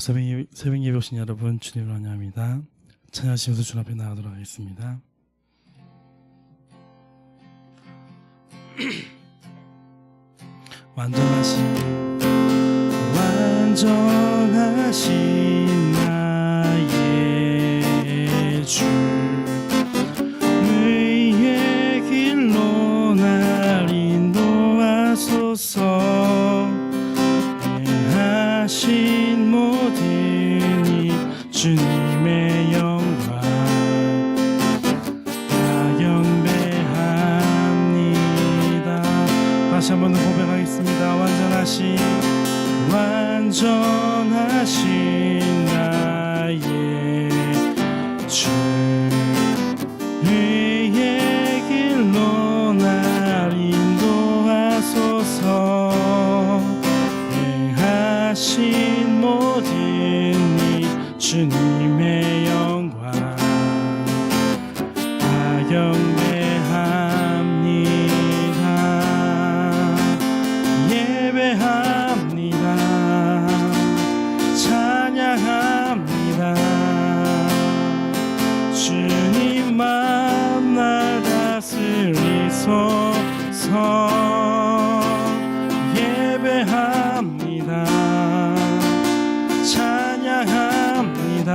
새벽 예배 오신 여러분 주님을 환영합니다. 찬양하시면서 주 앞에 나가도록 하겠습니다. 완전하신 나의 주, 의의 길로 날 인도하소서. 행하신 모든 일 주님의 영광 다 경배합니다. 다시 한번 고백하겠습니다. 완전하신 나의 주, 의의 길로 날 인도하소서. 행하신 모든 일 주님의 영광 다 경배합니다. 예배합니다. 찬양합니다. 주님만 날 다스리소서. 예배합니다. 찬양합니다.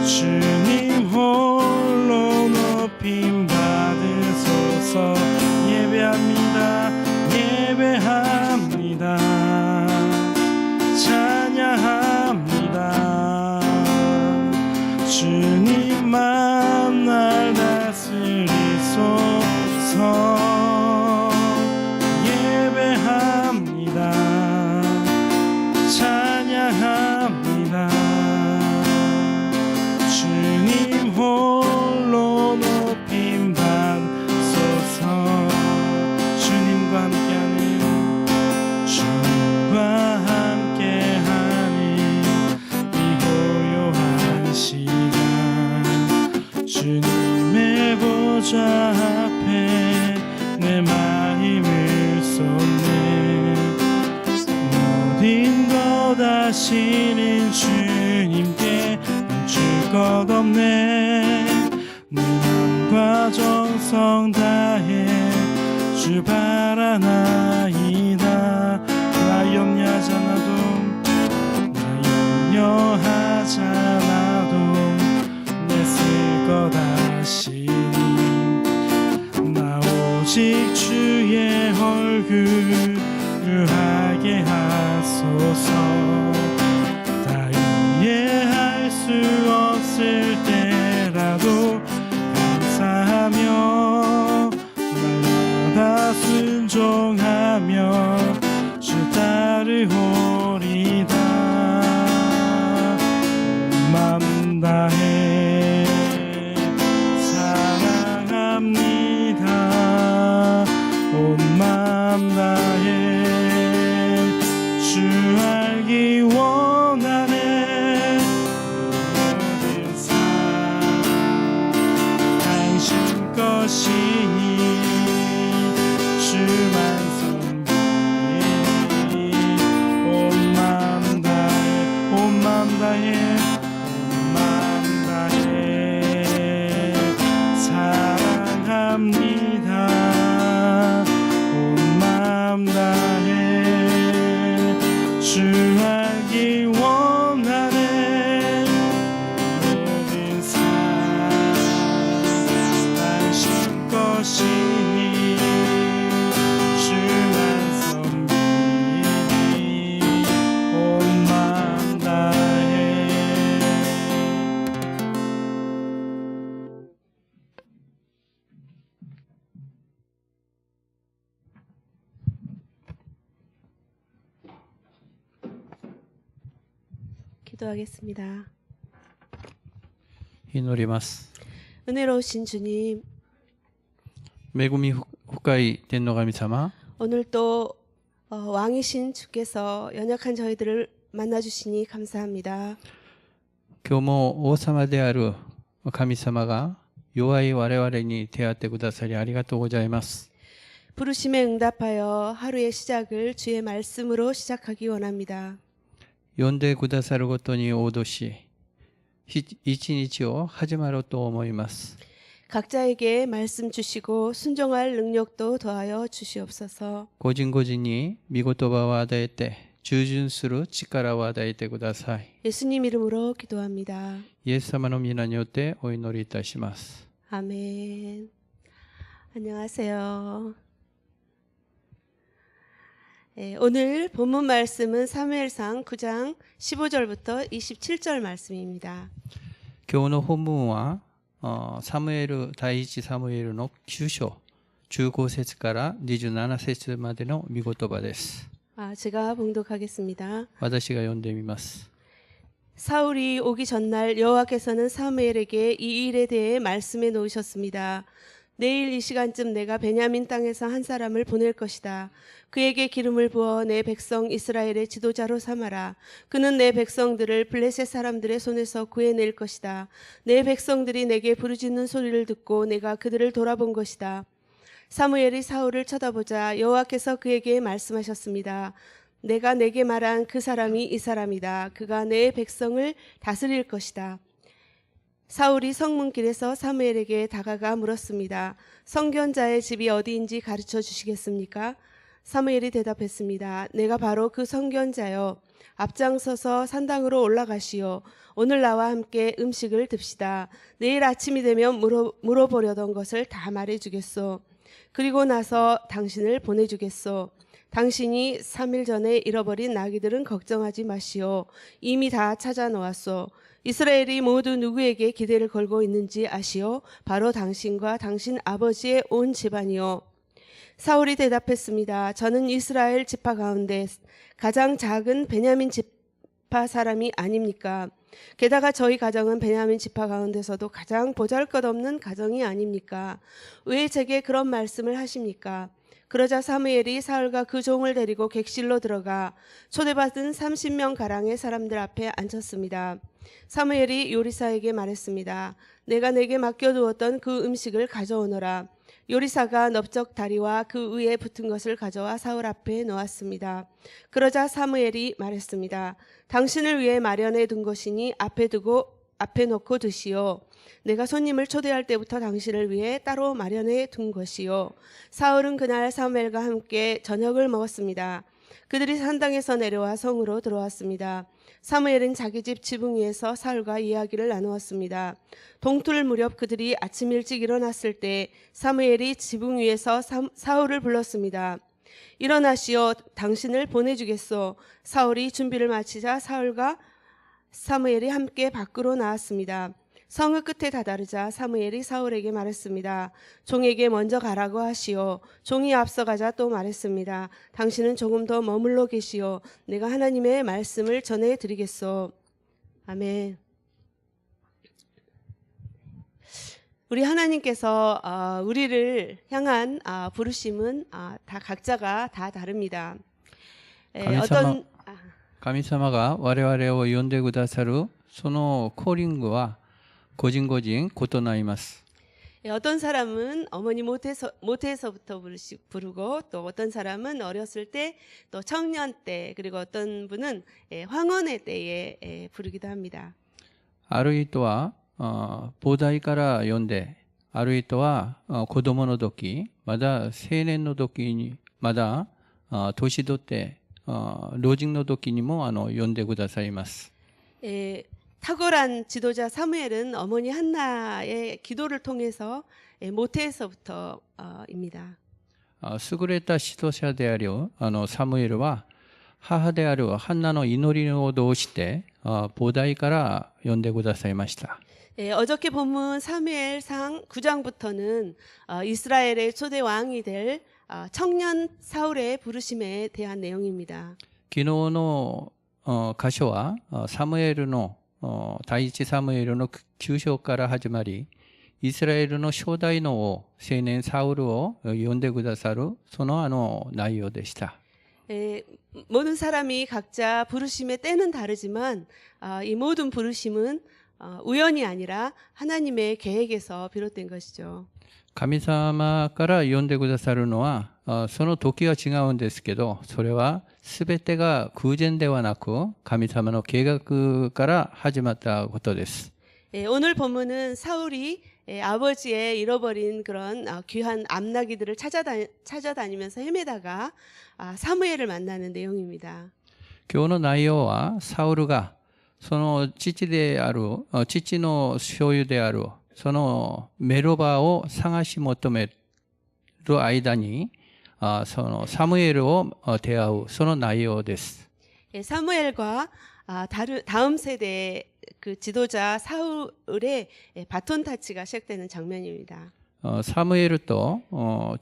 주님 홀로 높임 받으소서. 예배합니다. 예배합니다. 찬양합니다. 주님만 날 다스리소서. 예배합니다. 찬양합니다. 주님 홀로 높임 받소서. 주님과 함께하는 이 고요한 시간, 주님의 보좌 앞에 내 마음을 쏟네. 모든 것 아시는 주님께 멈출 것 없네. 내 맘과 정성 다해 주 바라나이다. 나 염려하잖아도 내 쓸 것 아시니. 나 오직 주의 얼굴 유하게 하소서. 다 이해할 수 없을 때라도 감사하며 날마다 순종하며 주 따르오리다. 온 맘 다해 사랑합니다. 온 맘 다해 주 알기 원하네. 모든 삶 당신 것이니 주만 섬기니. 온 맘 다해 온 맘 다해 온 맘 다해 사랑합니다. 온 맘 다해 주 알기 원하네. 모든 삶 당신 것이니 주만 섬기니. 온 맘 다해. 기도하겠습니다. 祈ります。 은혜로우신 주님, 恵み深い天の神様、 오늘 또 왕이신 주께서 연약한 저희들을 만나주시니 감사합니다. 今日も王様である神様が弱い我々に出会ってくださりありがとうございます。 부르심에 응답하여 하루의 시작을 주의 말씀으로 시작하기 원합니다. 呼んでくださることに応答し、一日を始まろうと思います。 각자에게 말씀 주시고 순종할 능력도 더하여 주시옵소서. 個人個人に御言葉を与えて、従順する力を与えてください。 예수님 이름으로 기도합니다. イエス様の皆によってお祈りいたします。 아멘. 안녕하세요. 오늘 본문 말씀은 사무엘상 9장 15절부터 27절 말씀입니다. 今日の本文は、サムエル、第一サムエルの9章、15節から27節までの御言葉です。 제가 봉독하겠습니다. 私が読んでみます。 사울이 오기 전날 여호와께서는 사무엘에게 이 일에 대해 말씀해 놓으셨습니다. 내일 이 시간쯤 내가 베냐민 땅에서 한 사람을 보낼 것이다. 그에게 기름을 부어 내 백성 이스라엘의 지도자로 삼아라. 그는 내 백성들을 블레셋 사람들의 손에서 구해낼 것이다. 내 백성들이 내게 부르짖는 소리를 듣고 내가 그들을 돌아본 것이다. 사무엘이 사울을 쳐다보자 여호와께서 그에게 말씀하셨습니다. 내가 내게 말한 그 사람이 이 사람이다. 그가 내 백성을 다스릴 것이다. 사울이 성문길에서 사무엘에게 다가가 물었습니다. 성견자의 집이 어디인지 가르쳐 주시겠습니까? 사무엘이 대답했습니다. 내가 바로 그 성견자요. 앞장서서 산당으로 올라가시오. 오늘 나와 함께 음식을 듭시다. 내일 아침이 되면 물어보려던 것을 다 말해주겠소. 그리고 나서 당신을 보내주겠소. 당신이 3일 전에 잃어버린 나귀들은 걱정하지 마시오. 이미 다 찾아 놓았소. 이스라엘이 모두 누구에게 기대를 걸고 있는지 아시오? 바로 당신과 당신 아버지의 온 집안이요. 사울이 대답했습니다. 저는 이스라엘 지파 가운데 가장 작은 베냐민 지파 사람이 아닙니까? 게다가 저희 가정은 베냐민 지파 가운데서도 가장 보잘것없는 가정이 아닙니까? 왜 제게 그런 말씀을 하십니까? 그러자 사무엘이 사울과 그 종을 데리고 객실로 들어가 초대받은 30명 가량의 사람들 앞에 앉혔습니다. 사무엘이 요리사에게 말했습니다. 내가 내게 맡겨두었던 그 음식을 가져오너라. 요리사가 넓적 다리와 그 위에 붙은 것을 가져와 사울 앞에 놓았습니다. 그러자 사무엘이 말했습니다. 당신을 위해 마련해 둔 것이니 앞에 놓고 드시오. 내가 손님을 초대할 때부터 당신을 위해 따로 마련해 둔 것이요. 사울은 그날 사무엘과 함께 저녁을 먹었습니다. 그들이 산당에서 내려와 성으로 들어왔습니다. 사무엘은 자기 집 지붕 위에서 사울과 이야기를 나누었습니다. 동틀 무렵 그들이 아침 일찍 일어났을 때 사무엘이 지붕 위에서 사울을 불렀습니다. 일어나시오. 당신을 보내주겠소. 사울이 준비를 마치자 사울과 사무엘이 함께 밖으로 나왔습니다. 성읍 끝에 다다르자 사무엘이 사울에게 말했습니다. 종에게 먼저 가라고 하시오. 종이 앞서가자 또 말했습니다. 당신은 조금 더 머물러 계시오. 내가 하나님의 말씀을 전해드리겠소. 아멘. 우리 하나님께서 우리를 향한 부르심은 다 각자가 다 다릅니다. 神様が我々を呼んでくださるそのコーリングは個人個人異なります。 어떤 사람은 어머니 모태에서부터 부르고 또 어떤 사람은 어렸을 때 또 청년 때 그리고 어떤 분은 황혼의 때에 부르기도 합니다. ある人は母体から呼んで、ある人は子供の時、まだ青年の時に、まだ年取って老人の時にも呼んでくださいます。 탁월한 지도자 사무엘은 어머니 한나의 기도를 통해서 모태에서부터입니다. 優れた指導者であるサムエルは母であるハンナの祈りを通して母体から呼んでくださいました。 어저께 본문 사무엘상 9장부터는 이스라엘의 초대 왕이 될 청년 사울의 부르심에 대한 내용입니다. 昨日の箇所はサムエルの第一サムエルの9章から始まり、イスラエルの初代の王、青年サウルを呼んでくださるその内容でした。 모든 사람이 각자 부르심의 때는 다르지만 이 모든 부르심은 우연이 아니라 하나님의 계획에서 비롯된 것이죠. 神様から呼んでくださるのは、その時は違うんですけど、それは全てが偶然ではなく、神様の計画から始まったことです。 오늘 본문은 사울이 아버지의 잃어버린 그런 귀한 암나귀들을 찾아다니면서 헤매다가 사무엘을 만나는 내용입니다. 今日の内容は、サウルがその父の所有である、そのメロバを探し求める間に、そのサムエルを出会う、その内容です。 사무엘과 다음 세대 그 지도자 사울의 바톤 타치가 시작되는 장면입니다. サムエルと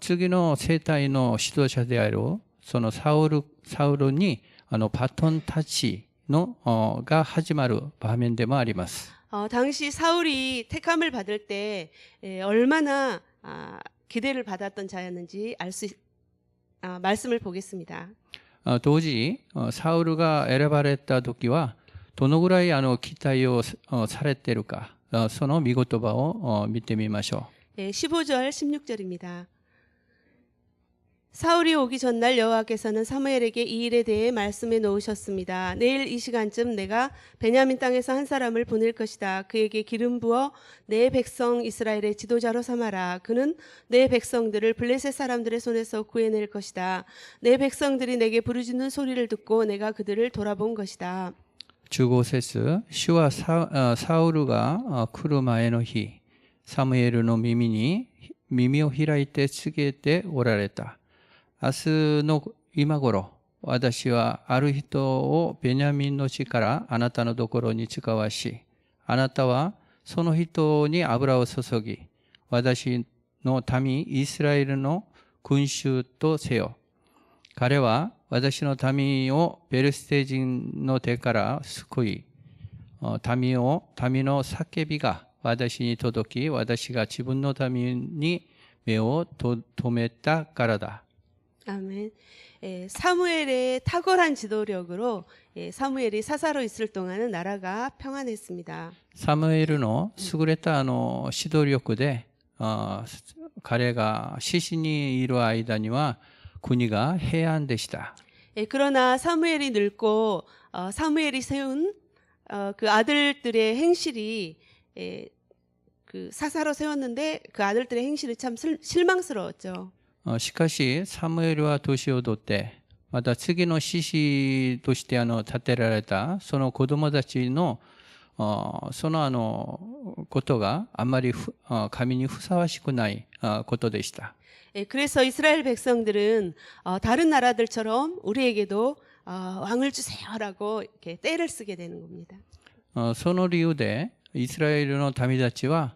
次の世代の指導者であるそのサウルにバトンタッチのが始まる場面でもあります。 당시 사울이 택함을 받을 때 얼마나 기대를 받았던 자였는지 말씀을 보겠습니다. 当時サウルが選ばれた時はどのぐらい期待をされているか、その御言葉を見てみましょう。 15절 16절입니다. 사울이 오기 전날 여호와께서는 사무엘에게 이 일에 대해 말씀해 놓으셨습니다. 내일 이 시간쯤 내가 베냐민 땅에서 한 사람을 보낼 것이다. 그에게 기름 부어 내 백성 이스라엘의 지도자로 삼아라. 그는 내 백성들을 블레셋 사람들의 손에서 구해낼 것이다. 내 백성들이 내게 부르짖는 소리를 듣고 내가 그들을 돌아본 것이다. 15節、主はサウルが来る前の日、サムエルの耳に耳を開いて告げておられた。明日の今頃、私はある人をベニャミンの地からあなたのところに使わし、あなたはその人に油を注ぎ、私の民イスラエルの君主とせよ。彼は私の民をペルシテ人の手から救い、民の叫びが私に届き、私が自分の民に目を留めたからだ。 아멘. 사무엘의 탁월한 지도력으로 사무엘이 사사로 있을 동안은 나라가 평안했습니다. サムエルの優れた指導力で、彼が獅子にいる間には国が平安でした。 그러나 사무엘이 늙고 사무엘이 세운 그 아들들의 행실이 그 사사로 세웠는데 그 아들들의 행실이 참 실망스러웠죠. しかしサムエルは年を取って、また次の獅子として立てられたその子供たちのそのことがあまり神にふさわしくないことでした。 그래서 이스라엘 백성들은 다른 나라들처럼 우리에게도 왕을 주세요라고 이렇게 떼를 쓰게 되는 겁니다. その理由でイスラエルの民たちは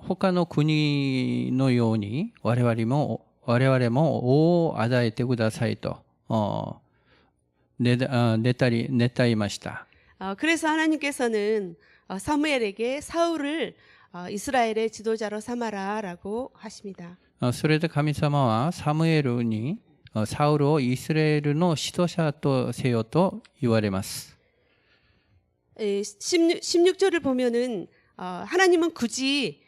他の国のように我々も王を与えてくださいと願いました。 그래서 하나님께서는 사무엘에게 사울을 이스라엘의 지도자로 삼아라라고 하십니다. それで神様はサムエルにサウルをイスラエルの指導者とせよと言われます。 16절을 보면은 하나님은 굳이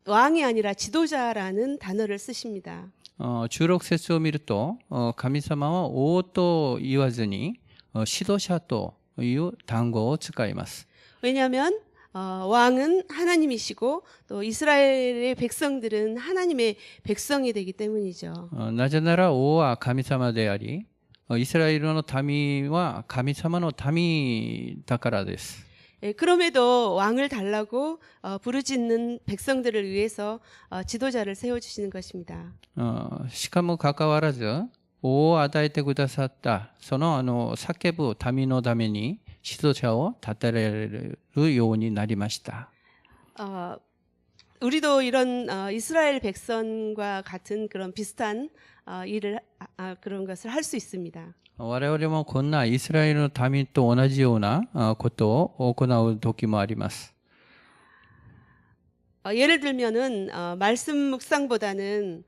왕이 아니라 지도자라는 단어를 쓰십니다. 16節を見ると神様は王と言わずに指導者という単語を使います。 왜냐하면 왕은 하나님이시고 또 이스라엘의 백성들은 하나님의 백성이 되기 때문이죠. なぜなら王は神様であり、イスラエルの民は神様の民だからです。 그럼에도 왕을 달라고 부르짖는 백성들을 위해서 지도자를 세워주시는 것입니다. しかもかかわらず王を与えてくださったその叫ぶ民のために指導者を立てられるようになりました。 우리도 이런 이스라엘 백성과 같은 그런 비슷한 일을 그런 것을 할 수 있습니다. 我々もこんなイスラエルの民と同じようなことを行う時もあります。 예를 들면은 말씀 묵상보다는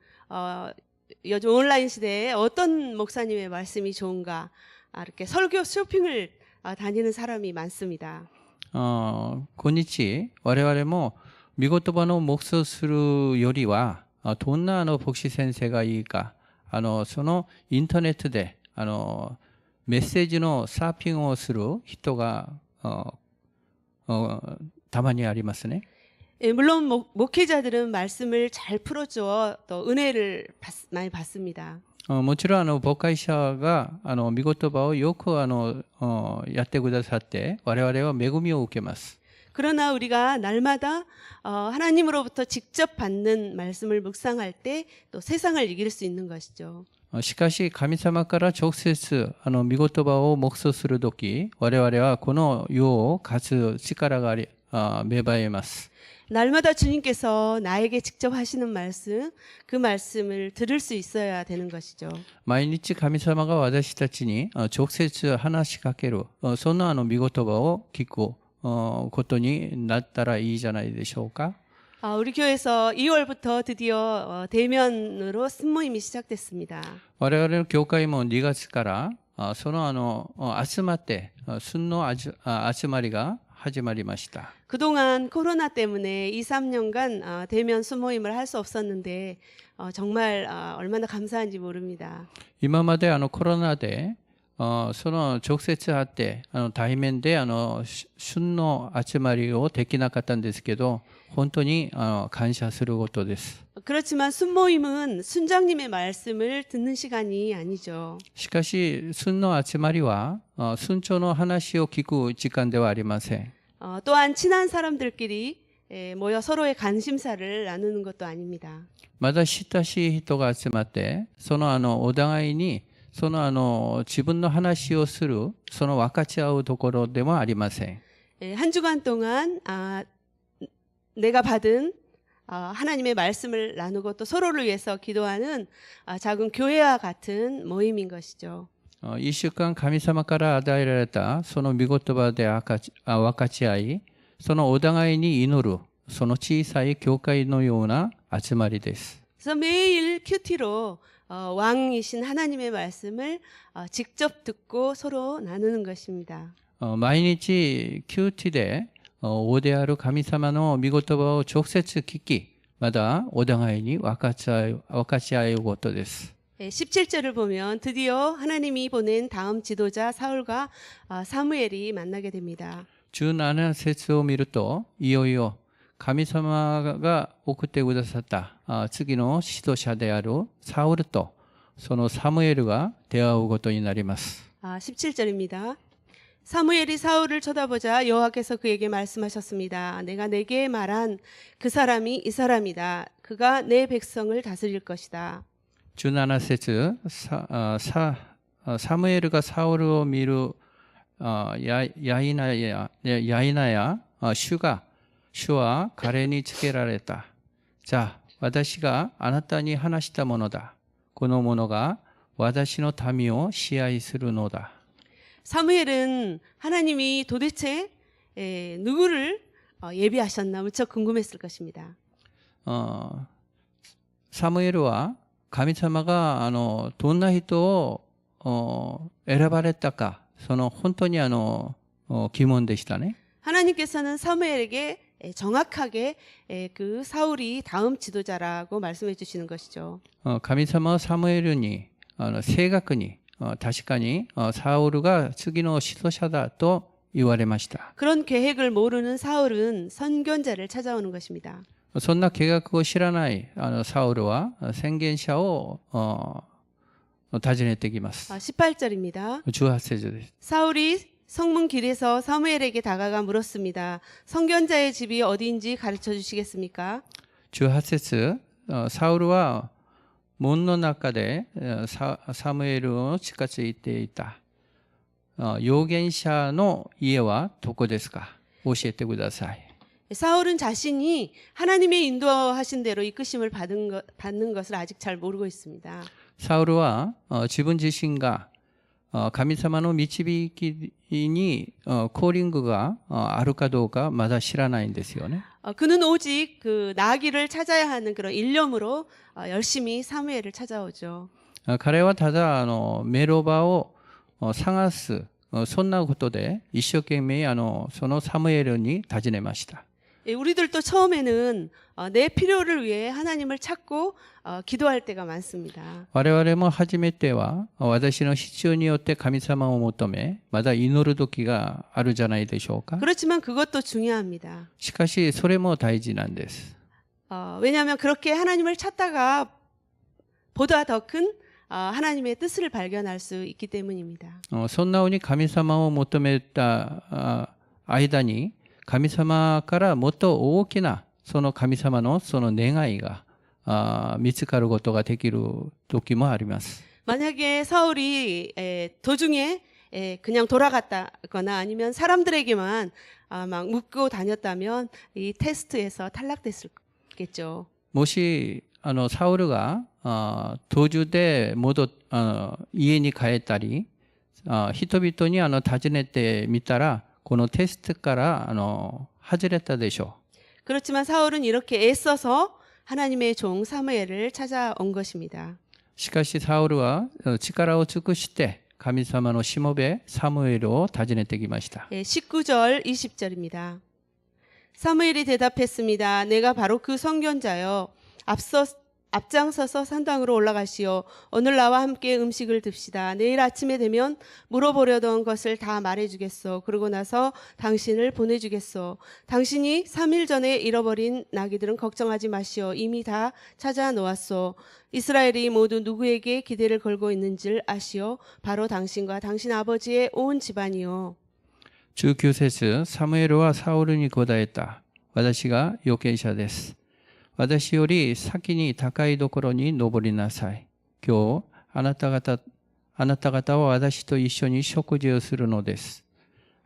요즘 온라인 시대에 어떤 목사님의 말씀이 좋은가 이렇게 설교 쇼핑을 다니는 사람이 많습니다. 今日我々も御言葉の黙想するよりはどんな牧師先生がいいかそのインターネットでメッセージのサーフィンをする人がたまにありますね。 예, 물론 목회자들은 말씀을 잘 풀어주어 또 은혜를 많이 받습니다. もちろん牧会者が御言葉をよくやってくださって我々は恵みを受けます。 그러나 우리가 날마다 하나님으로부터 직접 받는 말씀을 묵상할 때 또 세상을 이길 수 있는 것이죠. しかし神様から直接御言葉を黙想するとき我々はこの世を勝つ力が芽生えます。 날마다 주님께서 나에게 직접 하시는 말씀, 그 말씀을 들을 수 있어야 되는 것이죠. 毎日神様が私たちに直接話しかけるそんな御言葉を聞くことになったらいいじゃないでしょうか。 우리 교회에서 2월부터 드디어 대면으로 순모임이 시작됐습니다. 我々の教会も2月からその集まって순の集まりが始まりました。 그동안 코로나 때문에 2, 3년간 대면 순모임을 할 수 없었는데 정말 얼마나 감사한지 모릅니다. 今までコロナでその直接会って対面で旬の集まりをできなかったんですけど本当に感謝することです。 그렇지만 순모임은 순장님의 말씀을 듣는 시간이 아니죠. しかし순の集まりは순長の話を聞く時間ではありません。 또한 친한 사람들끼리 모여 서로의 관심사를 나누는 것도 아닙니다. まだ親しい人が集まってそのお互いにその自分の話をするその分かち合うところでもありません。 한 주간 동안 내가 받은 하나님의 말씀을 나누고 또 서로를 위해서 기도하는 작은 교회와 같은 모임인 것이죠. 1週間神様から与えられたその御言葉で分かち合いそのお互いに祈るその小さい教会のような集まりです。 그래서 매일 큐티로 왕이신 하나님의 말씀을 직접 듣고 서로 나누는 것입니다. 毎日큐티で王である神様の御言葉を直接聞きまたお互いに分かち合うことです。 17절을 보면 드디어 하나님이 보낸 다음 지도자 사울과 사무엘이 만나게 됩니다. 17節を見るといよいよ神様が送ってくださった次の指導者であるサウルとそのサムエルが出会うことになります。 17절입니다. 사무엘이 사울을 쳐다보자 여호와께서 그에게 말씀하셨습니다. 내가 내게 말한 그 사람이 이 사람이다. 그가 내 백성을 다스릴 것이다. 17節サムエルがサウルを見るやいなや主は彼につけられた。じゃあ私があなたに話したものだ。この者が私の民を支配するのだ。 사무엘은 하나님이 도대체 누구를 예비하셨나 무척 궁금했을 것입니다. サムエルは神様がどんな人を選ばれたかその本当に疑問でしたね。 하나님께서는 사무엘에게 정확하게 그 사울이 다음 지도자라고 말씀해 주시는 것이죠. 神様はサムエルに正確に確かにサウルが次の指導者だと言われました。 그런 계획을 모르는 사울은 선견자를 찾아오는 것입니다. そんな計画を知らないサウルは宣言者を訪ねてきます。 18절입니다. 18節です。 사울이 성문 길에서 사무엘에게 다가가 물었습니다. 선견자의 집이 어디인지 가르쳐 주시겠습니까? 18節サウルは門の中でサムエルを近づいていた。預言者の家はどこですか？教えてください。 사울은 자신이 하나님의 인도하신 대로 이끄심을 받는 것을 아직 잘 모르고 있습니다. サウルは自分自身が神様の導きにコーリングがあるかどうかまだ知らないんですよね。 그는 오직 그 나귀를 찾아야 하는 그런 일념으로 열심히 사무엘을 찾아오죠. 彼はただメロバを探すそんなことで一生懸命そのサムエルに尋ねました。 예, 우리들도 처음에는 내 필요를 위해 하나님을 찾고 기도할 때가 많습니다. 我々も初めては私の必要によって神様を求め、まだ祈る時があるじゃないでしょうか。 그렇지만 그것도 중요합니다. しかしそれも大事なんです。 왜냐하면 그렇게 하나님을 찾다가 보다 더 큰 하나님의 뜻을 발견할 수 있기 때문입니다. そんな風に神様を求めた間に神様からもっと大きなその神様のその願いが見つかることができる時もあります。 만약에 사울이 도중에 그냥 돌아갔다거나 아니면 사람들에게만 막 묻고 다녔다면 이 테스트에서 탈락됐겠죠. もしサウルが途中で家に帰ったり人々に尋ねてみたらこのテストから外れたでしょう。 그렇지만 사울은 이렇게 애써서 하나님의 종 사무엘을 찾아온 것입니다. しかしサウルは力を尽くして神様のしもべサムエルを訪ねてきました。 19절 20절입니다. 사무엘이 대답했습니다. 내가 바로 그 선견자여. 앞장서서 산당으로 올라가시오. 오늘 나와 함께 음식을 듭시다. 내일 아침에 되면 물어보려던 것을 다 말해주겠소. 그러고 나서 당신을 보내주겠소. 당신이 3일 전에 잃어버린 나귀들은 걱정하지 마시오. 이미 다 찾아 놓았소. 이스라엘이 모두 누구에게 기대를 걸고 있는지를 아시오. 바로 당신과 당신 아버지의 온 집안이요. 19節サムエルはサウルに答えた。私が預言者です。私より先に高いところに登りなさい。今日あなた方は私と一緒に食事をするのです。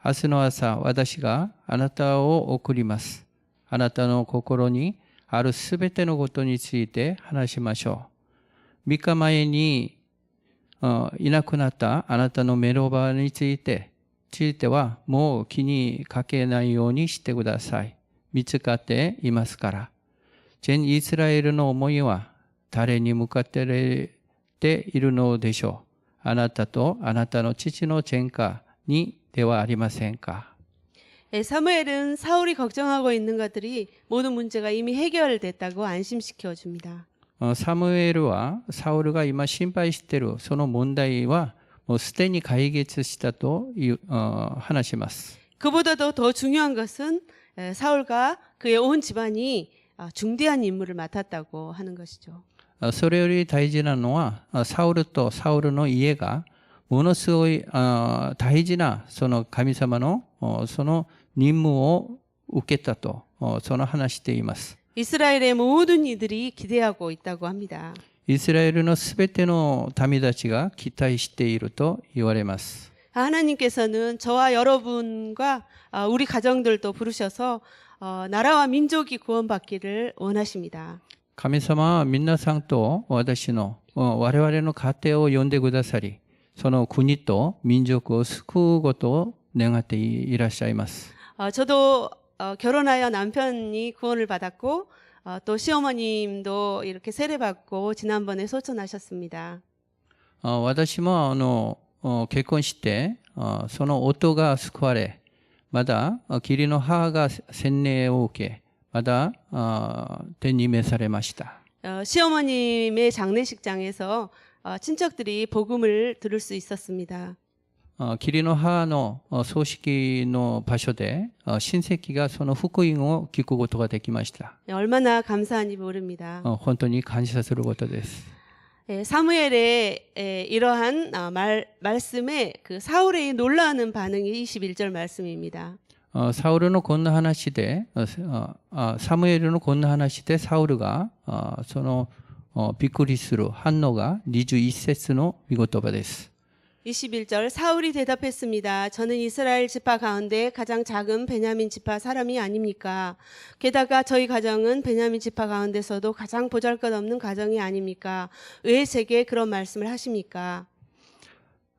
明日の朝私があなたを送ります。あなたの心にあるすべてのことについて話しましょう。3日前にいなくなったあなたのメロバについてはもう気にかけないようにしてください。見つかっていますから。全イスラエルの思いは誰に向かっているのでしょう。あなたとあなたの父の前科にではありませんか。 사무엘은 사울이 걱정하고 있는 것들이 모든 문제가 이미 해결됐다고 안심시켜 줍니다. サムエルはサウルが今心配しているその問題はもうすでに解決したと話します。 그보다도 더 중요한 것은 사울과 그의 온 집안이 중대한 임무를 맡았다고 하는 것이죠. それより大事なのはサウルとサウルの家がものすごい大事なその神様のその任務を受けたとその話しています。 이스라엘의 모든 이들이 기대하고 있다고 합니다. イスラエルのすべての民たちが期待していると言われます。 하나님께서는 저와 여러분과 우리 가정들도 부르셔서 나라와 민족이 구원받기를 원하십니다. 神様は皆さんと私の我々の家庭を呼んでくださり、その国と民族を救うことを願っていらっしゃいます。 저도 결혼하여 남편이 구원을 받았고 또 시어머님도 이렇게 세례받고 지난번에 소천하셨습니다. 私も結婚してその夫が救われ、まだ義理の母が洗礼を受け、まだ天に召されました。 시어머님의 장례식장에서 친척들이 복음을 들을 수 있었습니다. 義理の母の葬式の場所で親戚がその福音を聞くことができました。 얼마나 감사한지 모릅니다. 本当に感謝することです。 사무엘의 이러한 말씀에 그 사울의 놀라는 반응이 21절 말씀입니다. サウルのこんな話でサムエルのこんな話でサウルがそのびっくりする反応が21節の御言葉です。 21절 사울이 대답했습니다. 저는 이스라엘 지파 가운데 가장 작은 베냐민 지파 사람이 아닙니까? 게다가 저희 가정은 베냐민 지파 가운데서도 가장 보잘것없는 가정이 아닙니까? 왜 제게 그런 말씀을 하십니까?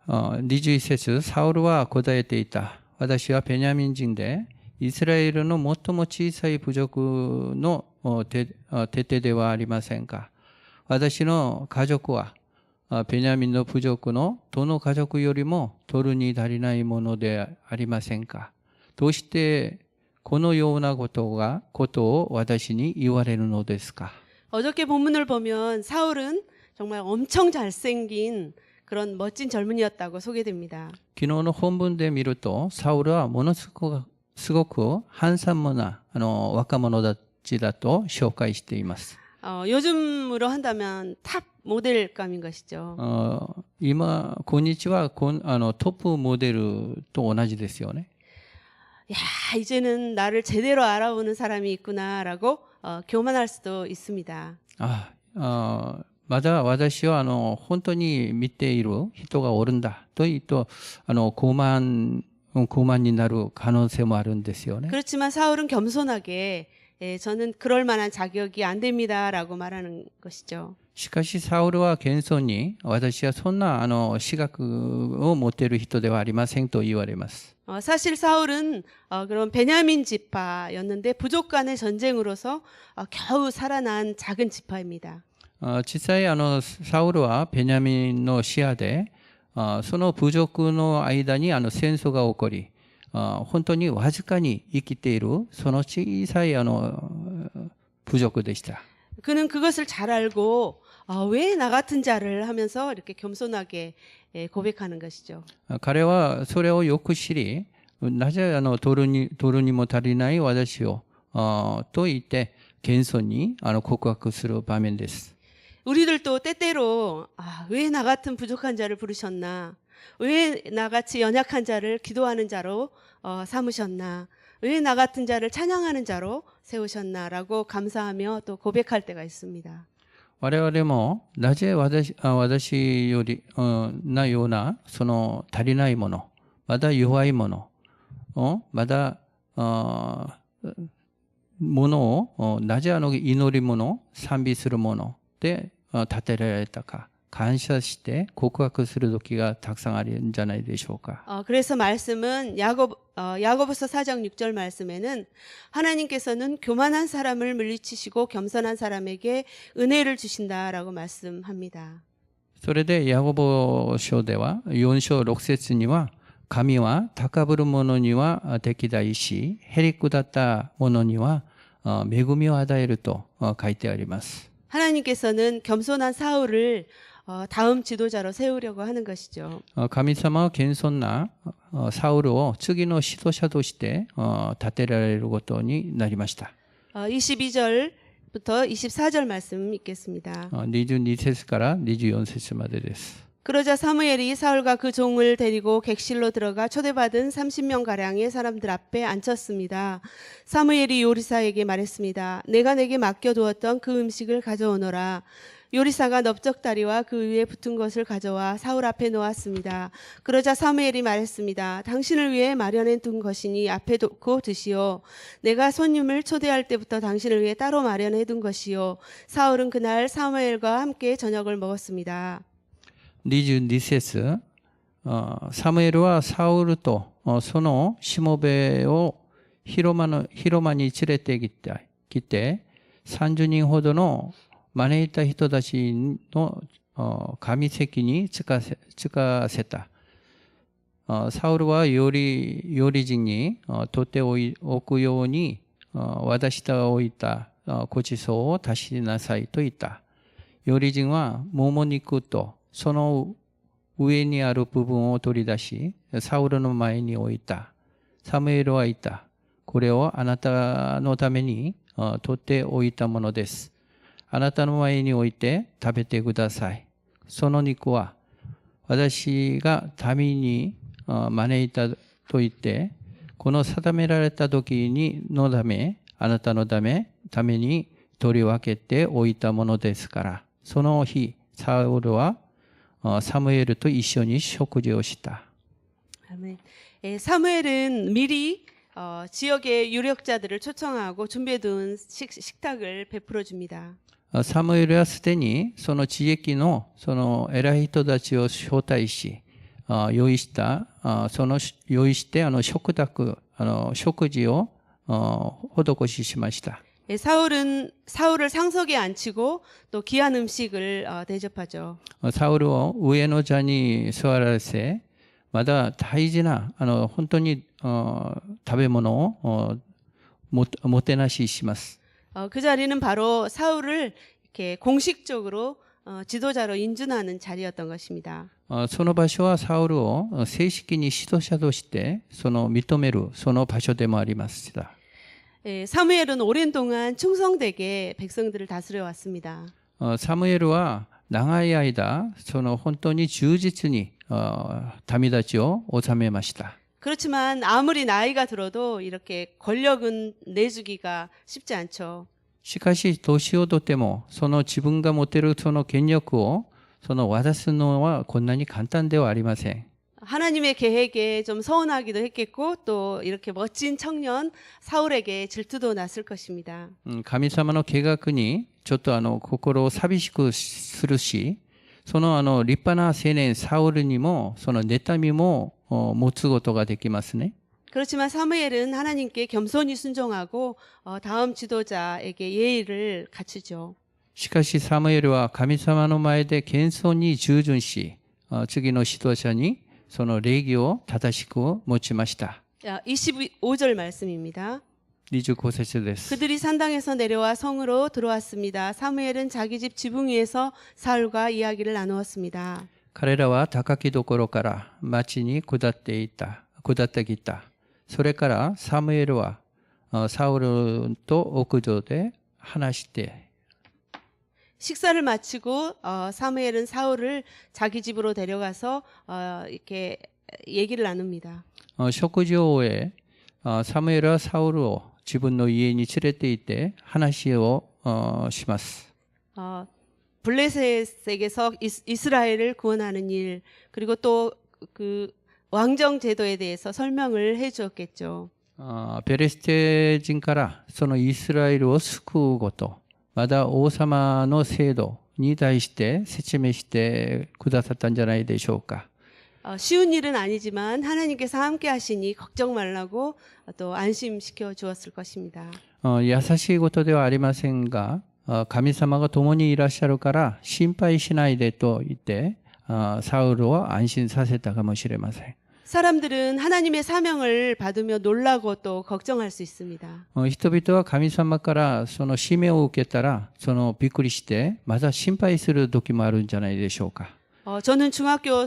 21節サウルは答えていた。私はベニヤミン人でイスラエルの最も小さい部族の手ではありませんか。私の家族はベニヤミンの部族のどの家族よりも取るに足りないものでありませんか。どうしてこのようなことを私に言われるのですか。 어저께 본문을 보면 사울은 정말 엄청 잘생긴 그런 멋진 젊은이였다고 소개됩니다. 昨日の本文で見ると、サウルはものすごくハンサムな若者たちだと紹介しています。 요즘으로 한다면 탑 모델감인 것이죠. 今日はトップモデルと同じですよね。 야, 이제는 나를 제대로 알아보는 사람이 있구나라고 교만할 수도 있습니다. まだ私は本当に見ている人がおるんだと言うと傲慢になる可能性もあるんですよね。 그렇지만 사울은 겸손하게 저는 그럴 만한 자격이 안 됩니다라고 말하는 것이죠. しかしサウルは謙遜に私はそんな資格を持っている人ではありませんと言われます。 사실 사울은 그런 베냐민 지파였는데 부족 간의 전쟁으로서 겨우 살아난 작은 지파입니다. 実際サウルはベニヤミンの支派でその部族の間に戦争が起こり本当にわずかに生きているその小さい部族でした。 그는 그것을 잘 알고 왜 나 같은 자를 하면서 이렇게 겸손하게 고백하는 것이죠. 彼はそれをよく知り、なぜ取るにも足りない私をと言って謙遜に告白する場面です。 우리들도 때때로 왜 나 같은 부족한 자를 부르셨나? 왜 나같이 연약한 자를 기도하는 자로 삼으셨나? 왜 나 같은 자를 찬양하는 자로 세우셨나라고 감사하며 또 고백할 때가 있습니다. 我々もなぜ私よりなようなその足りないもの、まだ弱いもの、まだものをなぜ祈り物、賛美するもので立てられたか。感謝して告白する時がたくさんあるんじゃないでしょうか。 그래서 말씀은 야고보서 4장 6절 말씀에는 하나님께서는 교만한 사람을 물리치시고 겸손한 사람에게 은혜를 주신다라고 말씀합니다. それでヤコブ書では4章6節には神は高ぶる者には敵対し、へりくだった者には恵みを与えると書いてあります。 하나님께서는 겸손한 사울을 다음 지도자로 세우려고 하는 것이죠. 神様は謙遜なサウルを次の指導者として立てられることになりました。 22절부터 24절 말씀 읽겠습니다. 22節から24節までです。 그러자 사무엘이 사울과 그 종을 데리고 객실로 들어가 초대받은 30명 가량의 사람들 앞에 앉혔습니다. 사무엘이 요리사에게 말했습니다. 내가 내게 맡겨두었던 그 음식을 가져오너라. 요리사가 넓적다리와 그 위에 붙은 것을 가져와 사울 앞에 놓았습니다. 그러자 사무엘이 말했습니다. 당신을 위해 마련해 둔 것이니 앞에 놓고 드시오. 내가 손님을 초대할 때부터 당신을 위해 따로 마련해 둔 것이요. 사울은 그날 사무엘과 함께 저녁을 먹었습니다. 22節、サムエルはサウルとそのしもべを広間に連れてきて、30人ほどの招いた人たちの神席につかせた。サウルは料理人に取っておくように私が置いたごちそうを足しなさいと言った。料理人はもも肉とその上にある部分を取り出し、サウルの前に置いた。サムエルは言った。これをあなたのために取っておいたものです。あなたの前に置いて食べてください。その肉は私が民に招いたと言って、この定められた時のため、あなたのために取り分けておいたものですから、その日、サウルは사무엘을 또一緒に食事をした。 아멘. 사무엘은 미리 지역의 유력자들을 초청하고 준비해둔 식탁을 베풀어 줍니다. サムエルはすでにその地域のその偉い人たちを招待し、用意して食事を施しました。 예, 사울을 상석에 앉히고 또 귀한 음식을 대접하죠. サウルを上の座に座らせ、また大事な本当に食べ物をもてなしします。 그 자리는 바로 사울을 이렇게 공식적으로 지도자로 인준하는 자리였던 것입니다. その場所はサウルを正式に指導者として認めるその場所でもありました。 예, 사무엘은 오랜 동안 충성되게 백성들을 다스려 왔습니다. サムエルは長い間本当に忠実に民たちを治めました。 그렇지만 아무리 나이가 들어도 이렇게 권력은 내주기가 쉽지 않죠. しかし年をとっても自分が持てる権力を渡すのはこんなに簡単ではありません。 하나님의 계획에 좀 서운하기도 했겠고 또 이렇게 멋진 청년 사울에게 질투도 났을 것입니다. 神様の計画にちょっと心を寂しくするし、立派な青年サウルにも妬みも持つことができますね。 그렇지만 사무엘은 하나님께 겸손히 순종하고 다음 지도자에게 예의를 갖추죠. しかしサムエルは神様の前で謙遜に従順し、次の指導者に礼儀を正しく持ちました。 25절 말씀입니다. 25節です。 그들이 산당에서 내려와 성으로 들어왔습니다. 사무엘은 자기 집 지붕 위에서 사울과 이야기를 나누었습니다. 彼らは高きところから町に下ってきた。それからサムエルはサウルと屋上で話して 식사를 마치고 사무엘은 사울을 자기 집으로 데려가서 이렇게 얘기를 나눕니다. 食事を終えサムエルはサウルを自分の家に連れて行って話をします。 블레셋에게서 이스라엘을 구원하는 일 그리고 또 그 왕정 제도에 대해서 설명을 해 주었겠죠. ペレステ人からイスラエルを救うこと、また王様の制度に対して説明してくださったんじゃないでしょうか。 쉬운 일은 아니지만 하나님께서 함께 하시니 걱정 말라고 또 안심시켜 주었을 것입니다. 優しいことではありませんが、神様が共にいらっしゃるから心配しないでと言って、サウルを安心させたかもしれません。 사람들은 하나님의 사명을 받으며 놀라고 또 걱정할 수 있습니다. 人々は神様から使命を受けたらびっくりしてまた心配する時もあるんじゃないでしょうか。 저는 중학교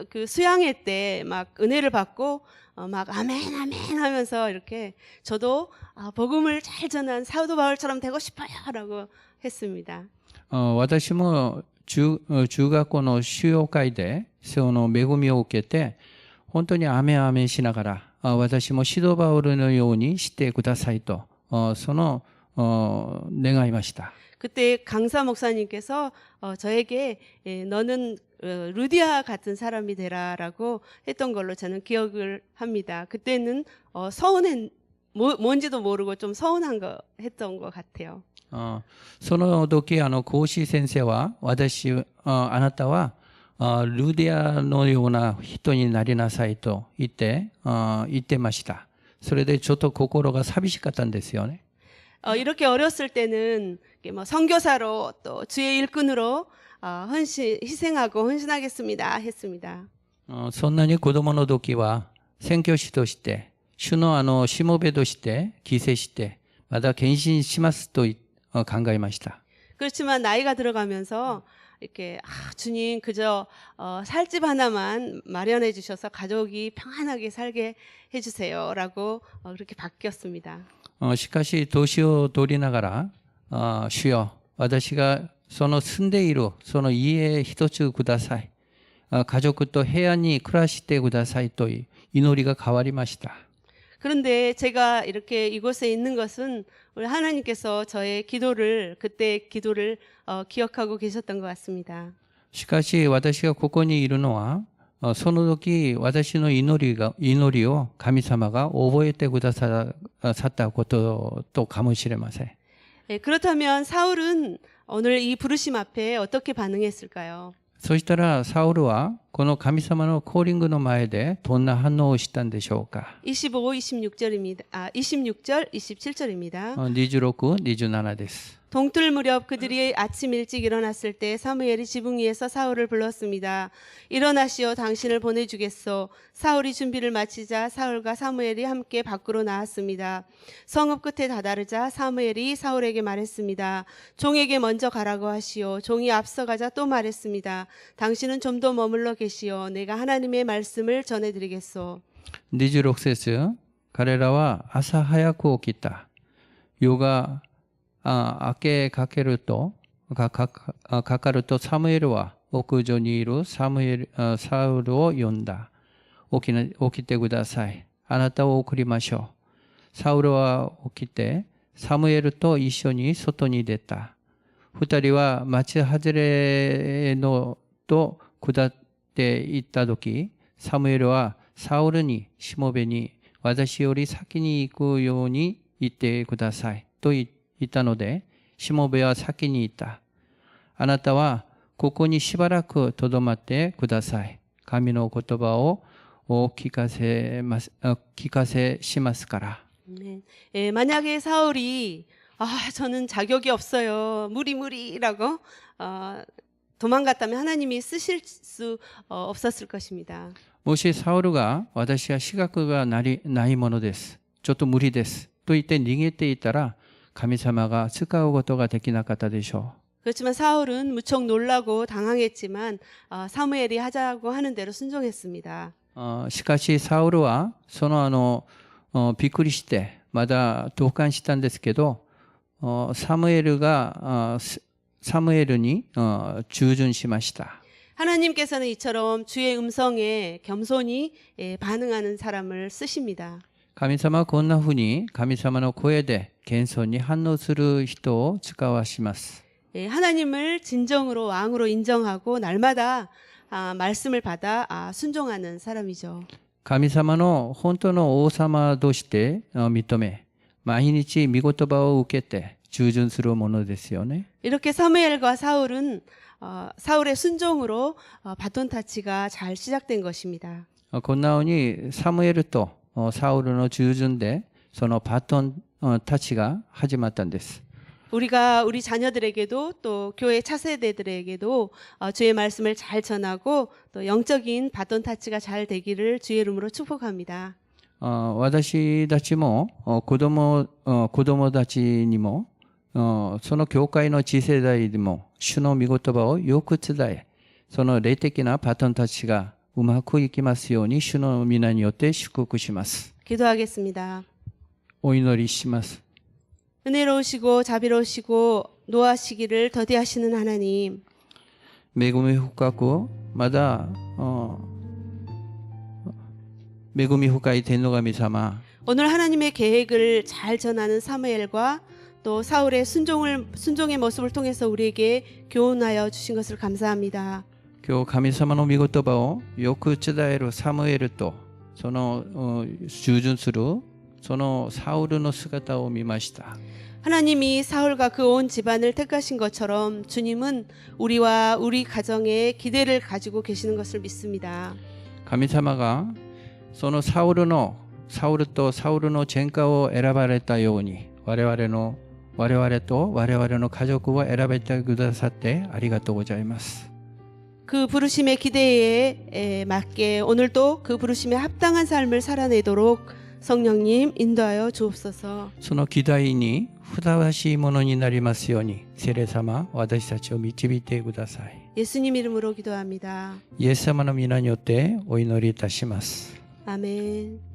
그 수양회 때 막 은혜를 받고 막 아멘 아멘 하면서 이렇게 저도 복음을 잘 전한 사도 바울처럼 되고 싶어요라고 했습니다. 私も中学校の修養会で恵みを受けて本当にアメンアメンしながら私もシドバウルのようにしてくださいと願いました。 그때 강사 목사님께서 저에게 너는 루디아 같은 사람이 되라라고 했던 걸로 저는 기억을 합니다. 그때는 뭔지도 모르고 좀 서운한 거 했던 것 같아요. その時講師先生はあなたはルディアのような人になりなさいと言ってました。それでちょっと心が寂しかったんですよね。 이렇게 어렸을 때는 뭐 선교사로 또 주의 일꾼으로 희생하고 헌신하겠습니다 했습니다. そんなに子供の時は宣教師として主のしもべとして犠牲してまた献身しますと考えました。 그렇지만 나이가 들어가면서 이렇게 주님 그저 살집 하나만 마련해 주셔서 가족이 평안하게 살게 해주세요라고 그렇게 바뀌었습니다. しかし年を取りながら主よ私が住んでいる家一つください。家族と平安に暮らしてくださいという祈りが変わりました。 그런데 제가 이렇게 이곳에 있는 것은 우리 하나님께서 저의 그때 기도를 기억하고 계셨던 것 같습니다. しかし私がここにいるのはその時私の祈りを神様が覚えてくださったこととかもしれません。 그렇다면 사울은 오늘 이 부르심 앞에 어떻게 반응했을까요? そしたらサウルはこの神様のコーリングの前でどんな反応をしたんでしょうか。 25, 26절입니다. 26절, 27절입니다. 26、27です。 동틀 무렵 그들이 아침 일찍 일어났을 때 사무엘이 지붕 위에서 사울을 불렀습니다. 일어나시오, 당신을 보내주겠소. 사울이 준비를 마치자 사울과 사무엘이 함께 밖으로 나왔습니다. 성읍 끝에 다다르자 사무엘이 사울에게 말했습니다. 종에게 먼저 가라고 하시오. 종이 앞서가자 또 말했습니다. 당신은 좀 더 머물러 계시오. 내가 하나님의 말씀을 전해드리겠소. 26節、彼らは朝早く起きた。夜が明けかかるとサムエルは屋上にいるサウルを呼んだ。起きてください。あなたを送りましょう。サウルは起きてサムエルと一緒に外に出た。二人は町外れのと下って行ったとき、サムエルはサウルにしもべに私より先に行くように言ってくださいと言ったので、しもべは先に言った。あなたはここにしばらくとどまってください。神の言葉をお聞かせしますから。 네. 만약에 사울이 저는 자격이 없어요. 무리라고 도망갔다면 하나님이 쓰실 수 없었을 것입니다. もしサウルが私は資格がないものです。ちょっと無理です。と言って逃げていたら神様が使うことができなかったでしょう。 그렇지만 사울은 무척 놀라고 당황했지만 사무엘이 하자고 하는 대로 순종했습니다. しかしサウルはびっくりしてまだ同感したんですけど、サムエルに従順しました。 하나님께서는 이처럼 주의 음성에 겸손히 반응하는 사람을 쓰십니다. 神様はこんなふうに神様の声で謙遜に反応する人を使わします。 하나님을 진정으로 왕으로 인정하고 날마다 말씀을 받아 순종하는 사람이죠. 神様の本当の王様として認め、毎日御言葉を受けて従順するものですよね。 이렇게 사무엘과 사울은 사울의 순종으로 바톤 타치가 잘 시작된 것입니다. こんなふうにサムエルとサウルの従順でそのバトンタッチが始まったんです。 우리가 우리 자녀들에게도 또 교회 차세대들에게도 주의 말씀을 잘 전하고 또 영적인 바톤 타치가 잘 되기를 주의 이름으로 축복합니다. 私たちも子供たちにもその教会の次世代でも主の御言葉をよく伝え、その霊的なバトンタッチがうまくいきますように主の皆によって祝福します。 기도하겠습니다. お祈りします。 은혜로우시고 자비로우시고 노하시기를 더디하시는 하나님, 恵み深くまだ恵み深い天の神様、 오늘 하나님의 계획을 잘 전하는 사무엘과 또 사울의 순종의 모습을 통해서 우리에게 교훈하여 주신 것을 감사합니다. 今日神様の御言葉をよく伝えるサムエルとその従順するそのサウルの姿を見ました。 하나님이 사울과 그 온 집안을 택하신 것처럼 주님은 우리와 우리 가정에 기대를 가지고 계시는 것을 믿습니다. 神様がそのサウルとサウルの前科を選ばれたように我々と我々の家族を選べてくださってありがとうございます。 그 부르심의 기대에 맞게 오늘도 그 부르심에 합당한 삶을 살아내도록 성령님 인도하여 주옵소서. その期待にふさわしいものになりますように聖霊様私たちを導いてください。 예수님 이름으로 기도합니다. イエス様の皆によってお祈りいたします。 아멘.